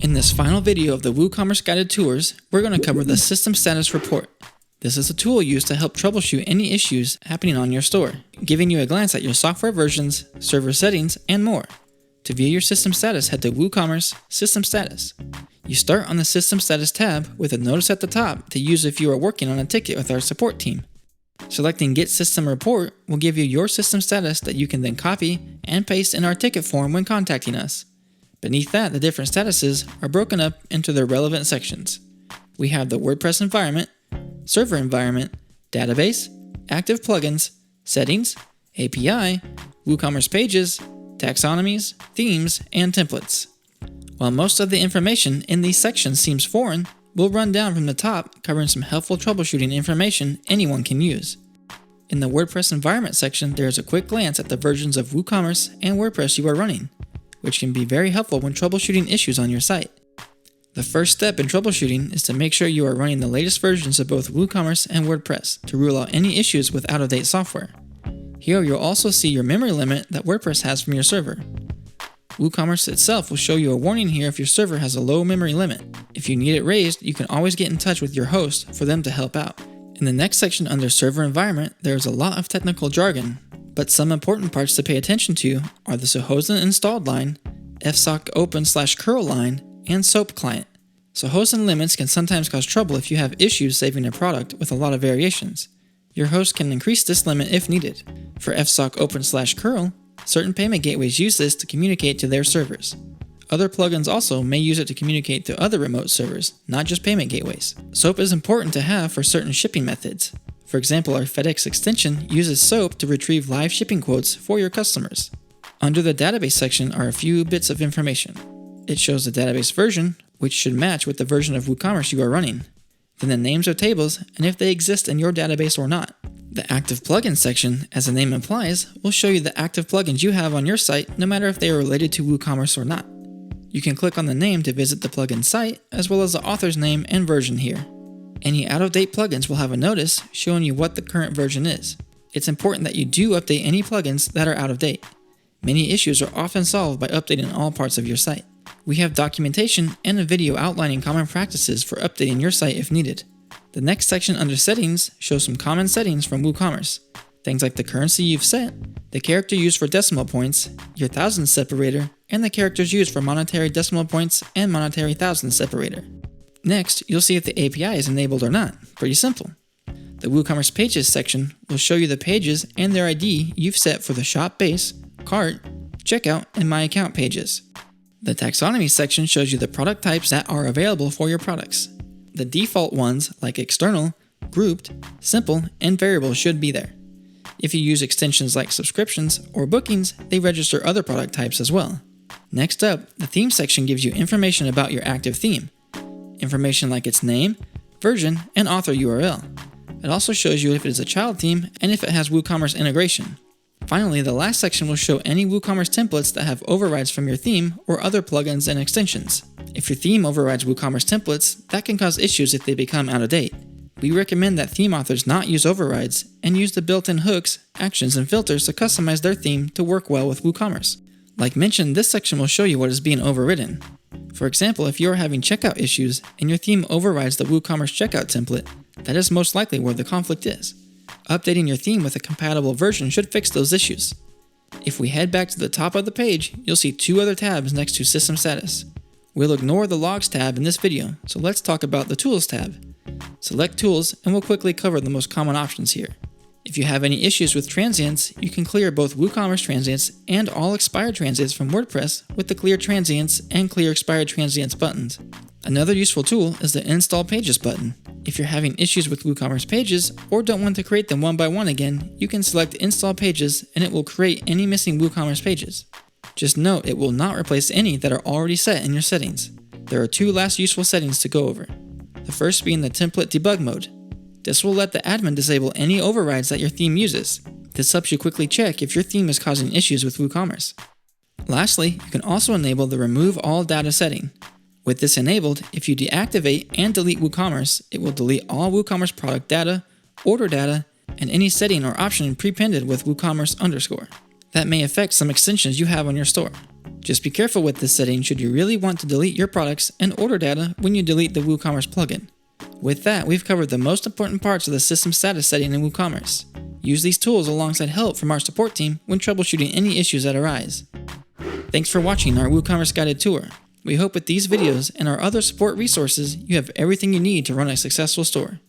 In this final video of the WooCommerce Guided Tours, we're going to cover the System Status Report. This is a tool used to help troubleshoot any issues happening on your store, giving you a glance at your software versions, server settings, and more. To view your system status, head to WooCommerce System Status. You start on the System Status tab with a notice at the top to use if you are working on a ticket with our support team. Selecting Get System Report will give you your system status that you can then copy and paste in our ticket form when contacting us. Beneath that, the different statuses are broken up into their relevant sections. We have the WordPress Environment, Server Environment, Database, Active Plugins, Settings, API, WooCommerce Pages, Taxonomies, Themes, and Templates. While most of the information in these sections seems foreign, we'll run down from the top, covering some helpful troubleshooting information anyone can use. In the WordPress Environment section, there is a quick glance at the versions of WooCommerce and WordPress you are running, which can be very helpful when troubleshooting issues on your site. The first step in troubleshooting is to make sure you are running the latest versions of both WooCommerce and WordPress to rule out any issues with out-of-date software. Here you'll also see your memory limit that WordPress has from your server. WooCommerce itself will show you a warning here if your server has a low memory limit. If you need it raised, you can always get in touch with your host for them to help out. In the next section under Server Environment, there is a lot of technical jargon, but some important parts to pay attention to are the Sohosen installed line, fsoc open/curl line, and SOAP client. Sohosen limits can sometimes cause trouble if you have issues saving a product with a lot of variations. Your host can increase this limit if needed. For fsoc open/curl, certain payment gateways use this to communicate to their servers. Other plugins also may use it to communicate to other remote servers, not just payment gateways. SOAP is important to have for certain shipping methods. For example, our FedEx extension uses SOAP to retrieve live shipping quotes for your customers. Under the database section are a few bits of information. It shows the database version, which should match with the version of WooCommerce you are running. Then the names of tables and if they exist in your database or not. The Active Plugins section, as the name implies, will show you the active plugins you have on your site no matter if they are related to WooCommerce or not. You can click on the name to visit the plugin site, as well as the author's name and version here. Any out-of-date plugins will have a notice showing you what the current version is. It's important that you do update any plugins that are out of date. Many issues are often solved by updating all parts of your site. We have documentation and a video outlining common practices for updating your site if needed. The next section under Settings shows some common settings from WooCommerce. Things like the currency you've set, the character used for decimal points, your thousands separator, and the characters used for monetary decimal points and monetary thousands separator. Next, you'll see if the API is enabled or not. Pretty simple. The WooCommerce Pages section will show you the pages and their ID you've set for the shop base, cart, checkout, and my account pages. The Taxonomy section shows you the product types that are available for your products. The default ones, like external, grouped, simple, and variable, should be there. If you use extensions like subscriptions or bookings, they register other product types as well. Next up, the theme section gives you information about your active theme. Information like its name, version, and author URL. It also shows you if it is a child theme and if it has WooCommerce integration. Finally, the last section will show any WooCommerce templates that have overrides from your theme or other plugins and extensions. If your theme overrides WooCommerce templates, that can cause issues if they become out of date. We recommend that theme authors not use overrides and use the built-in hooks, actions, and filters to customize their theme to work well with WooCommerce. Like mentioned, this section will show you what is being overridden. For example, if you are having checkout issues and your theme overrides the WooCommerce checkout template, that is most likely where the conflict is. Updating your theme with a compatible version should fix those issues. If we head back to the top of the page, you'll see two other tabs next to System Status. We'll ignore the Logs tab in this video, so let's talk about the Tools tab. Select Tools and we'll quickly cover the most common options here. If you have any issues with transients, you can clear both WooCommerce transients and all expired transients from WordPress with the Clear Transients and Clear Expired Transients buttons. Another useful tool is the Install Pages button. If you're having issues with WooCommerce pages or don't want to create them one by one again, you can select Install Pages and it will create any missing WooCommerce pages. Just note it will not replace any that are already set in your settings. There are two last useful settings to go over. The first being the Template Debug mode. This will let the admin disable any overrides that your theme uses. This helps you quickly check if your theme is causing issues with WooCommerce. Lastly, you can also enable the Remove All Data setting. With this enabled, if you deactivate and delete WooCommerce, it will delete all WooCommerce product data, order data, and any setting or option prepended with WooCommerce _. That may affect some extensions you have on your store. Just be careful with this setting should you really want to delete your products and order data when you delete the WooCommerce plugin. With that, we've covered the most important parts of the system status setting in WooCommerce. Use these tools alongside help from our support team when troubleshooting any issues that arise. Thanks for watching our WooCommerce guided tour. We hope with these videos and our other support resources, you have everything you need to run a successful store.